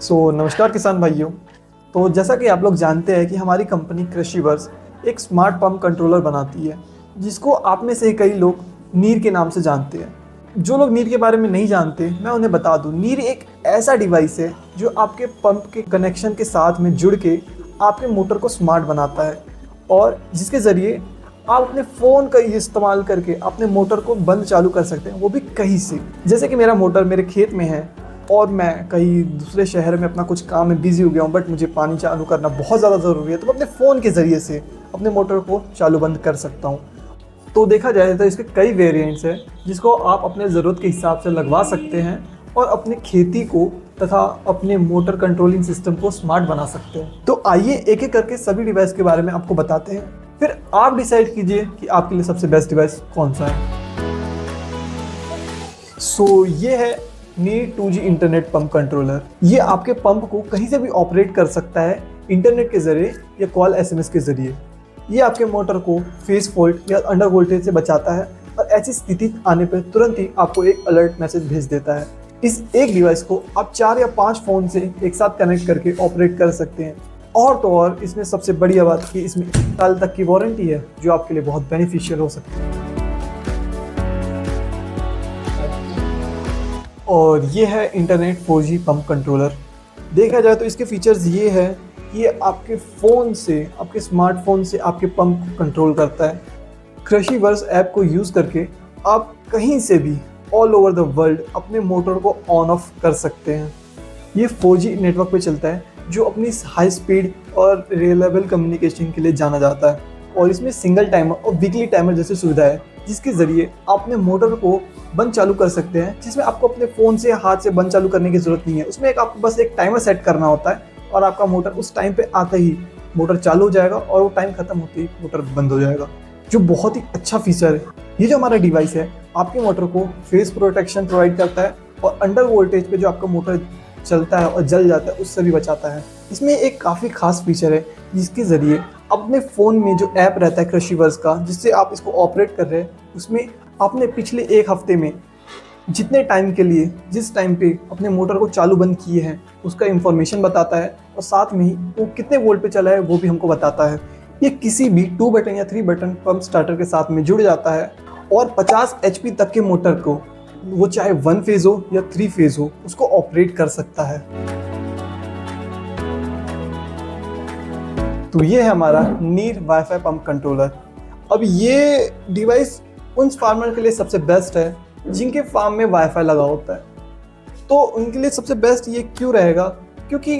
नमस्कार किसान भाइयों। तो जैसा कि आप लोग जानते हैं कि हमारी कंपनी कृषिवर्स एक स्मार्ट पंप कंट्रोलर बनाती है, जिसको आप में से कई लोग नीर के नाम से जानते हैं। जो लोग नीर के बारे में नहीं जानते, मैं उन्हें बता दूं, नीर एक ऐसा डिवाइस है जो आपके पंप के कनेक्शन के साथ में जुड़ के आपके मोटर को स्मार्ट बनाता है, और जिसके ज़रिए आप अपने फ़ोन का इस्तेमाल करके अपने मोटर को बंद चालू कर सकते हैं, वो भी कहीं से। जैसे कि मेरा मोटर मेरे खेत में है और मैं कहीं दूसरे शहर में अपना कुछ काम में बिजी हो गया हूँ, बट मुझे पानी चालू करना बहुत ज़्यादा ज़रूरी है, तो मैं अपने फ़ोन के ज़रिए से अपने मोटर को चालू बंद कर सकता हूँ। तो देखा जाए तो इसके कई वेरिएंट्स हैं जिसको आप अपने ज़रूरत के हिसाब से लगवा सकते हैं और अपनी खेती को तथा अपने मोटर कंट्रोलिंग सिस्टम को स्मार्ट बना सकते हैं। तो आइए एक एक करके सभी डिवाइस के बारे में आपको बताते हैं, फिर आप डिसाइड कीजिए कि आपके लिए सबसे बेस्ट डिवाइस कौन सा है। ये है नीर 2G इंटरनेट पंप कंट्रोलर। ये आपके पंप को कहीं से भी ऑपरेट कर सकता है, इंटरनेट के ज़रिए या कॉल SMS के ज़रिए। ये आपके मोटर को फेज फॉल्ट या अंडर वोल्टेज से बचाता है और ऐसी स्थिति आने पर तुरंत ही आपको एक अलर्ट मैसेज भेज देता है। इस एक डिवाइस को आप 4 या 5 फ़ोन से एक साथ कनेक्ट करके ऑपरेट कर सकते हैं। और तो और इसमें सबसे बढ़िया बात कि इसमें 1 साल तक की वारंटी है, जो आपके लिए बहुत बेनिफिशियल हो सकती है। और ये है इंटरनेट 4G पंप कंट्रोलर। देखा जाए तो इसके फीचर्स ये है कि ये आपके फ़ोन से, आपके स्मार्टफोन से आपके पंप को कंट्रोल करता है। कृषिवर्स ऐप को यूज़ करके आप कहीं से भी ऑल ओवर द वर्ल्ड अपने मोटर को ऑन ऑफ कर सकते हैं। ये 4G नेटवर्क पे चलता है, जो अपनी हाई स्पीड और रिलायबल कम्युनिकेशन के लिए जाना जाता है। और इसमें सिंगल टाइमर और वीकली टाइमर जैसी सुविधा है, जिसके ज़रिए आप अपने मोटर को बंद चालू कर सकते हैं, जिसमें आपको अपने फ़ोन से हाथ से बंद चालू करने की ज़रूरत नहीं है। उसमें आपको बस एक टाइमर सेट करना होता है और आपका मोटर उस टाइम पे आते ही मोटर चालू हो जाएगा और वो टाइम ख़त्म होते ही मोटर बंद हो जाएगा, जो बहुत ही अच्छा फीचर है। ये जो हमारा डिवाइस है आपके मोटर को फेस प्रोटेक्शन प्रोवाइड करता है और अंडर वोल्टेज पे जो आपका मोटर चलता है और जल जाता है उससे भी बचाता है। इसमें एक काफ़ी खास फीचर है, जिसके ज़रिए अपने फ़ोन में जो ऐप रहता है कृषिवर्स का, जिससे आप इसको ऑपरेट कर रहे हैं, उसमें आपने पिछले 1 हफ्ते में जितने टाइम के लिए जिस टाइम पे अपने मोटर को चालू बंद किए हैं उसका इंफॉर्मेशन बताता है, और साथ में ही वो कितने वोल्ट पे चला है वो भी हमको बताता है। ये किसी भी 2 बटन या 3 बटन पंप स्टार्टर के साथ में जुड़ जाता है और 50 HP तक के मोटर को, वो चाहे 1 फेज़ हो या 3 फेज़ हो, उसको ऑपरेट कर सकता है। तो ये है हमारा नीर वाईफाई पंप कंट्रोलर। अब ये डिवाइस उन फार्मर के लिए सबसे बेस्ट है जिनके फार्म में वाईफाई लगा होता है। तो उनके लिए सबसे बेस्ट ये क्यों रहेगा, क्योंकि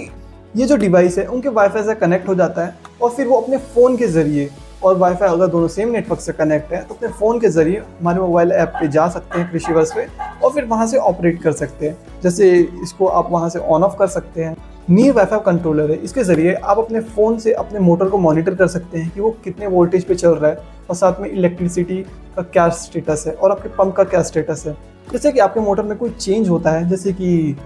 ये जो डिवाइस है उनके वाईफाई से कनेक्ट हो जाता है और फिर वो अपने फ़ोन के ज़रिए, और वाईफाई अगर दोनों सेम नेटवर्क से कनेक्ट है तो अपने फ़ोन के ज़रिए हमारे मोबाइल ऐप पे जा सकते हैं कृषिवर्स पे, और फिर वहाँ से ऑपरेट कर सकते हैं। जैसे इसको आप वहाँ से ऑन ऑफ कर सकते हैं। नीर वाईफाई कंट्रोलर है, इसके ज़रिए आप अपने फ़ोन से अपने मोटर को मॉनिटर कर सकते हैं कि वो कितने वोल्टेज पे चल रहा है, और साथ में इलेक्ट्रिसिटी का क्या स्टेटस है और आपके पंप का क्या स्टेटस है। जैसे कि आपके मोटर में कोई चेंज होता है, जैसे कि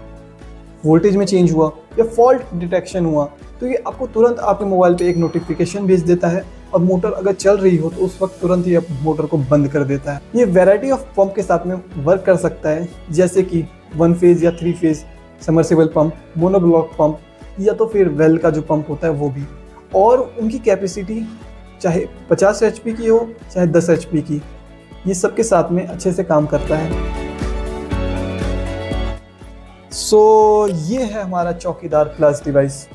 वोल्टेज में चेंज हुआ या फॉल्ट डिटेक्शन हुआ, तो ये आपको तुरंत आपके मोबाइल पे एक नोटिफिकेशन भेज देता है, और मोटर अगर चल रही हो तो उस वक्त तुरंत ही आप मोटर को बंद कर देता है। ये वैरायटी ऑफ पंप के साथ में वर्क कर सकता है, जैसे कि 1 फेज़ या 3 phase submersible pump, monoblock pump, या तो फिर वेल का जो पंप होता है वो भी। और उनकी कैपेसिटी चाहे 50 HP की हो चाहे 10 HP की, ये सबके साथ में अच्छे से काम करता है। ये है हमारा चौकीदार प्लस डिवाइस।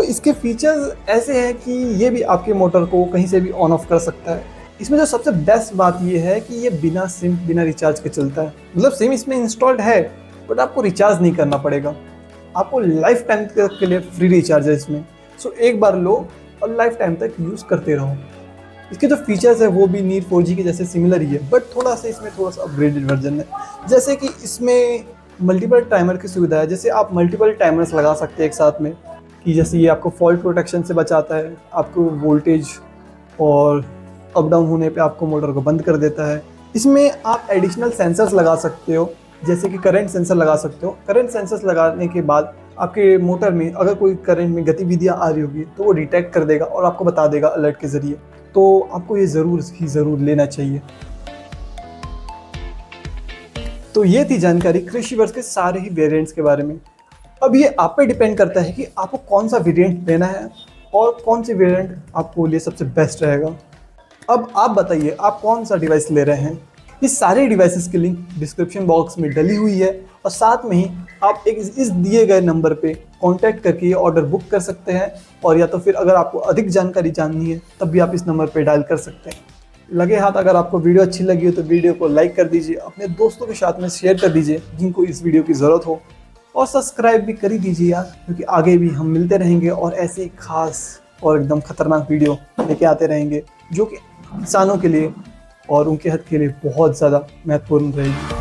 इसके फीचर्स ऐसे हैं कि ये भी आपके मोटर को कहीं से भी ऑन ऑफ कर सकता है। इसमें जो सबसे बेस्ट बात ये है कि ये बिना सिम, बिना रिचार्ज के चलता है। मतलब सिम इसमें इंस्टॉल्ड है, बट आपको रिचार्ज नहीं करना पड़ेगा। आपको लाइफ टाइम के लिए फ्री रिचार्ज है इसमें। एक बार लो और लाइफ टाइम तक यूज़ करते रहो। इसके जो फीचर्स है वो भी नीर 4G के जैसे सिमिलर ही है, बट थोड़ा सा अपग्रेडेड वर्जन है। जैसे कि इसमें मल्टीपल टाइमर की सुविधा है, जैसे आप मल्टीपल टाइमर्स लगा सकते हैं एक साथ में, कि जैसे ये आपको फॉल्ट प्रोटेक्शन से बचाता है, आपको वोल्टेज और अप डाउन होने पे आपको मोटर को बंद कर देता है। इसमें आप एडिशनल सेंसर्स लगा सकते हो, जैसे कि करंट सेंसर लगा सकते हो। करंट सेंसर्स लगाने के बाद आपके मोटर में अगर कोई करंट में गतिविधियाँ आ रही होगी तो वो डिटेक्ट कर देगा और आपको बता देगा अलर्ट के ज़रिए। तो आपको ये ज़रूर लेना चाहिए। तो ये थी जानकारी कृषिवर्स के सारे ही वेरिएंट्स के बारे में। अब ये आप पे डिपेंड करता है कि आपको कौन सा वेरिएंट लेना है और कौन सी वेरिएंट आपको लिए सबसे बेस्ट रहेगा। अब आप बताइए आप कौन सा डिवाइस ले रहे हैं। ये सारे डिवाइसेस की लिंक डिस्क्रिप्शन बॉक्स में डली हुई है और साथ में ही आप एक इस दिए गए नंबर पे कांटेक्ट करके ये ऑर्डर बुक कर सकते हैं, और या तो फिर अगर आपको अधिक जानकारी जाननी है तब भी आप इस नंबर पे डायल कर सकते हैं। लगे हाथ अगर आपको वीडियो अच्छी लगी हो तो वीडियो को लाइक कर दीजिए, अपने दोस्तों के साथ में शेयर कर दीजिए जिनको इस वीडियो की ज़रूरत हो, और सब्सक्राइब भी कर ही दीजिए यार, क्योंकि आगे भी हम मिलते रहेंगे और ऐसे ही खास और एकदम खतरनाक वीडियो लेके आते रहेंगे जो कि इंसानों के लिए और उनके हक के लिए बहुत ज़्यादा महत्वपूर्ण रहेगी।